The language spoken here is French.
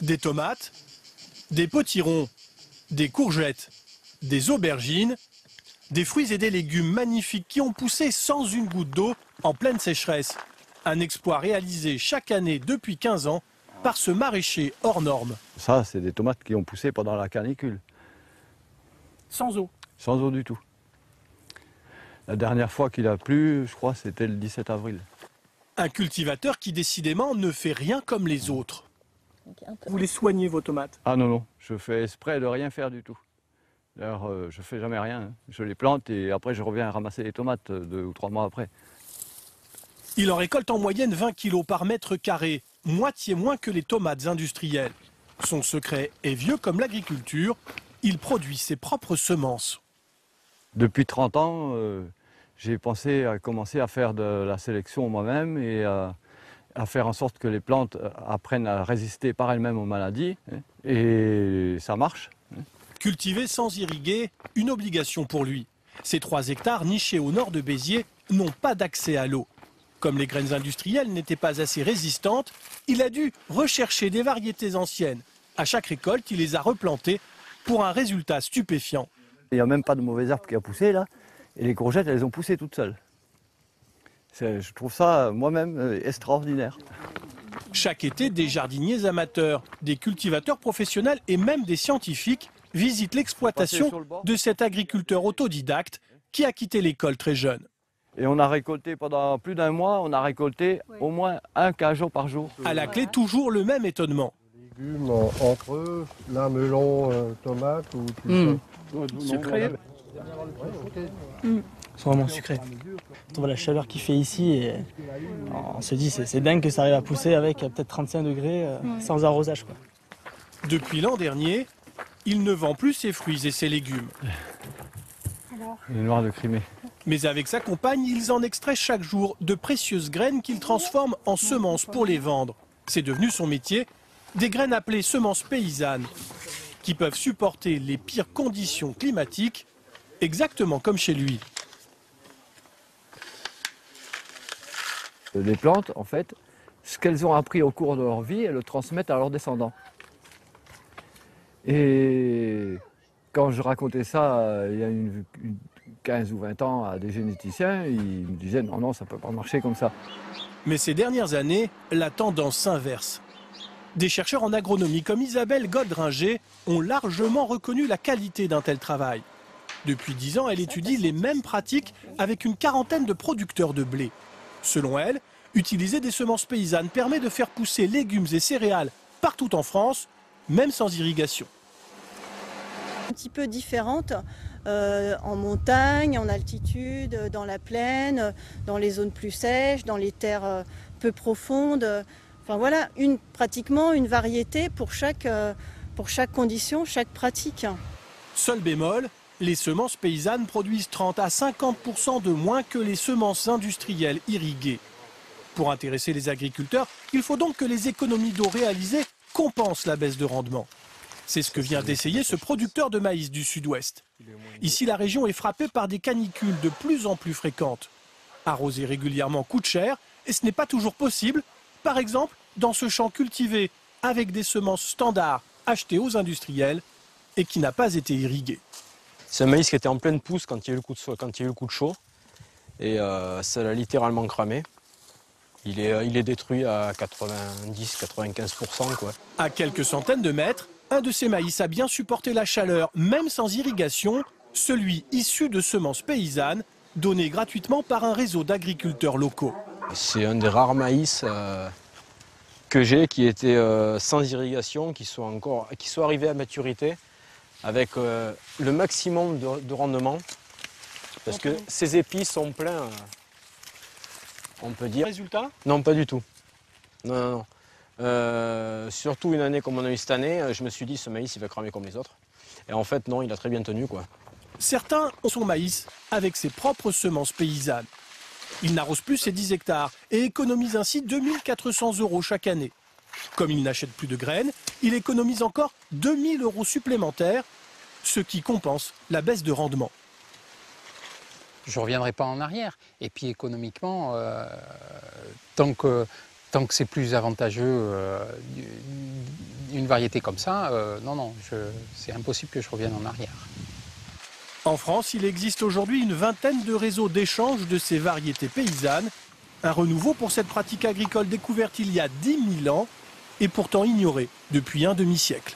Des tomates, des potirons, des courgettes, des aubergines, des fruits et des légumes magnifiques qui ont poussé sans une goutte d'eau en pleine sécheresse. Un exploit réalisé chaque année depuis 15 ans par ce maraîcher hors norme. Ça, c'est des tomates qui ont poussé pendant la canicule. Sans eau? Sans eau du tout. La dernière fois qu'il a plu, je crois, c'était le 17 avril. Un cultivateur qui décidément ne fait rien comme les autres. Vous les soignez vos tomates? Ah non, non, je fais exprès de rien faire du tout. D'ailleurs, je fais jamais rien. Hein. Je les plante et après je reviens ramasser les tomates 2 ou 3 mois après. Il en récolte en moyenne 20 kilos par mètre carré, moitié moins que les tomates industrielles. Son secret est vieux comme l'agriculture, il produit ses propres semences. Depuis 30 ans, j'ai pensé à commencer à faire de la sélection moi-même et à faire en sorte que les plantes apprennent à résister par elles-mêmes aux maladies. Hein, et ça marche. Hein. Cultiver sans irriguer, une obligation pour lui. Ces 3 hectares nichés au nord de Béziers n'ont pas d'accès à l'eau. Comme les graines industrielles n'étaient pas assez résistantes, il a dû rechercher des variétés anciennes. À chaque récolte, il les a replantées pour un résultat stupéfiant. Il n'y a même pas de mauvais arbre qui a poussé là. Et les courgettes, elles ont poussé toutes seules. Je trouve ça moi-même extraordinaire. Chaque été, des jardiniers amateurs, des cultivateurs professionnels et même des scientifiques visitent l'exploitation de cet agriculteur autodidacte qui a quitté l'école très jeune. Et on a récolté pendant plus d'1 mois, on a récolté au moins 1 cageot par jour. À la clé, toujours le même étonnement. Les légumes entre eux, là, melon, tomate ou tout ça. Sucré. Ils sont vraiment sucrés. On voit la chaleur qu'il fait ici et on se dit c'est dingue que ça arrive à pousser avec peut-être 35 degrés sans arrosage, quoi. Depuis l'an dernier, il ne vend plus ses fruits et ses légumes. Les noirs de Crimée. Mais avec sa compagne, ils en extraient chaque jour de précieuses graines qu'ils transforment en semences pour les vendre. C'est devenu son métier, des graines appelées semences paysannes, qui peuvent supporter les pires conditions climatiques, exactement comme chez lui. Les plantes, en fait, ce qu'elles ont appris au cours de leur vie, elles le transmettent à leurs descendants. Et quand je racontais ça il y a 15 ou 20 ans à des généticiens, ils me disaient non, non, ça ne peut pas marcher comme ça. Mais ces dernières années, la tendance s'inverse. Des chercheurs en agronomie comme Isabelle Goldringer ont largement reconnu la qualité d'un tel travail. Depuis 10 ans, elle étudie les mêmes pratiques avec une quarantaine de producteurs de blé. Selon elle, utiliser des semences paysannes permet de faire pousser légumes et céréales partout en France, même sans irrigation. Un petit peu différente en montagne, en altitude, dans la plaine, dans les zones plus sèches, dans les terres peu profondes. Enfin voilà, pratiquement une variété pour chaque condition, chaque pratique. Seul bémol, les semences paysannes produisent 30 à 50% de moins que les semences industrielles irriguées. Pour intéresser les agriculteurs, il faut donc que les économies d'eau réalisées compensent la baisse de rendement. C'est ce que vient d'essayer ce producteur de maïs du sud-ouest. Ici, la région est frappée par des canicules de plus en plus fréquentes. Arroser régulièrement coûte cher et ce n'est pas toujours possible. Par exemple, dans ce champ cultivé avec des semences standards achetées aux industriels et qui n'a pas été irrigué. C'est un maïs qui était en pleine pousse quand il y a eu le coup de chaud. Et ça l'a littéralement cramé. Il est détruit à 90-95%, quoi. À quelques centaines de mètres, un de ces maïs a bien supporté la chaleur, même sans irrigation, celui issu de semences paysannes, donné gratuitement par un réseau d'agriculteurs locaux. C'est un des rares maïs que j'ai qui était sans irrigation, qui sont arrivés à maturité avec le maximum de rendement. Parce que ces épis sont pleins, on peut dire. Résultat? Non, pas du tout. Non, non, non. Surtout une année comme on a eu cette année, je me suis dit ce maïs il va cramer comme les autres. Et en fait non, il a très bien tenu, quoi. Certains ont son maïs avec ses propres semences paysannes. Il n'arrose plus ses 10 hectares et économise ainsi 2400 € chaque année. Comme il n'achète plus de graines, il économise encore 2000 € supplémentaires, ce qui compense la baisse de rendement. Je ne reviendrai pas en arrière. Et puis économiquement, tant que c'est plus avantageux, une variété comme ça, non, c'est impossible que je revienne en arrière. En France, il existe aujourd'hui une vingtaine de réseaux d'échange de ces variétés paysannes. Un renouveau pour cette pratique agricole découverte il y a 10 000 ans et pourtant ignorée depuis un demi-siècle.